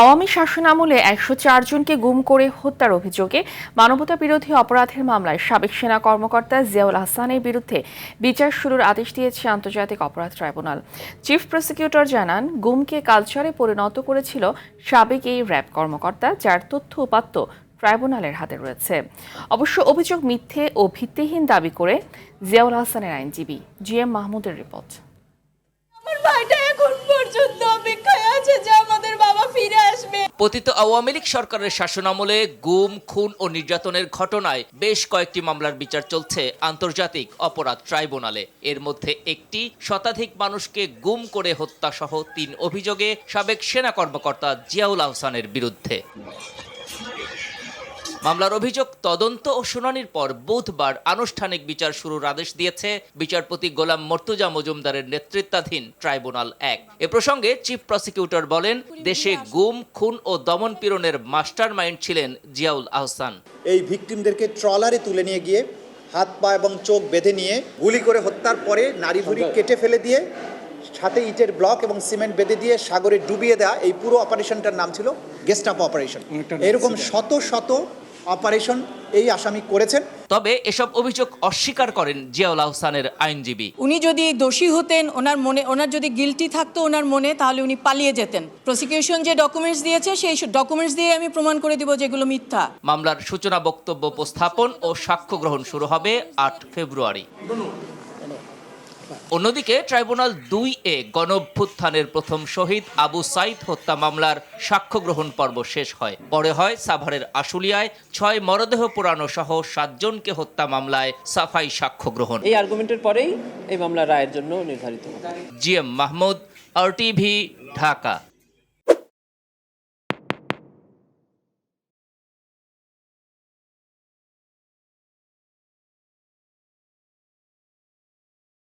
আওয়ামী শাসনামলে ১০৪ জনকে গুম করে হত্যার অভিযোগে মানবতাবিরোধী অপরাধের মামলায় সাবেক সেনা কর্মকর্তা জিয়াউল আহসানের বিরুদ্ধে বিচার শুরুর আদেশ দিয়েছে আন্তর্জাতিক অপরাধ ট্রাইব্যুনাল। চিফ প্রসিকিউটর জানান, গুমকে কালচারে পরিণত করেছিল সাবেক এই র্যাব কর্মকর্তা, যার তথ্য উপাত্ত ট্রাইব্যুনালের হাতে রয়েছে। অবশ্য অভিযোগ মিথ্যে ও ভিত্তিহীন দাবি করে জিয়াউল আহসানের আইনজীবী জিএম মাহমুদের রিপোর্ট। আমার ভাইটা এখন পর্যন্ত অপেক্ষায় আছে যে আমাদের বাবা ফিরে আসবে। পতিত আওয়ামী লীগ সরকারের শাসনামলে গুম, খুন ও নির্যাতনের ঘটনায় বেশ কয়েকটি মামলার বিচার চলছে আন্তর্জাতিক অপরাধ ট্রাইব্যুনালে। এর মধ্যে একটি শতাধিক মানুষকে গুম করে হত্যা সহ ৩ অভিযোগে সাবেক সেনা কর্মকর্তা জিয়াউল আহসানের বিরুদ্ধে। মামলার অভিযোগ তদন্ত ও শুনানির পর বুধবার আনুষ্ঠানিক বিচার শুরুর আদেশ দিয়েছে বিচারপতি গোলাম মর্তুজা মজুমদারের নেতৃত্বাধীন ট্রাইব্যুনাল ১। এ প্রসঙ্গে চিফ প্রসিকিউটর বলেন, দেশে গুম, খুন ও দমন পীড়নের মাস্টারমাইন্ড ছিলেন জিয়াউল আহসান। এই ভিকটিমদেরকে ট্রলারে তুলে নিয়ে গিয়ে হাত পা এবং চোখ বেঁধে নিয়ে গুলি করে হত্যার পরে নাড়ি ভুড়ি কেটে ফেলে দিয়ে সাথে ইটের ব্লক এবং সিমেন্ট বেঁধে দিয়ে সাগরে ডুবিয়ে দেওয়া, এই পুরো অপারেশনটার নাম ছিল গেস্টাপো অপারেশন। এরকম শত শত অপারেশন এই আসামি করেছেন। তবে এসব অভিযোগ অস্বীকার করেন জিয়াউল আহসানের আইনজীবী। উনি যদি দোষী হতেন, ওনার যদি গিলটি থাকতো ওনার মনে, তাহলে উনি পালিয়ে যেতেন। প্রসিকিউশন যে ডকুমেন্টস দিয়েছে সেই ডকুমেন্টস দিয়ে আমি প্রমাণ করে দিব যেগুলো মিথ্যা। মামলার সূচনা বক্তব্য উপস্থাপন ও সাক্ষ্য গ্রহণ শুরু হবে ৮ ফেব্রুয়ারি। অন্যদিকে ট্রাইব্যুনাল ২-এ গণঅভ্যুত্থানের প্রথম শহীদ আবু সাইদ হত্যা মামলার সাক্ষ্য গ্রহণ পর্ব শেষ হয়। পরে হয় সাভারের আশুলিয়ায় ৬ মরদেহ পোড়ানো সহ ৭ জনকে হত্যা মামলায় সাফাই সাক্ষ্য গ্রহণ। এই আর্গুমেন্টের পরেই এই মামলা রায়ের জন্য নির্ধারিত হবে। GM Mahmud, RTV, Dhaka.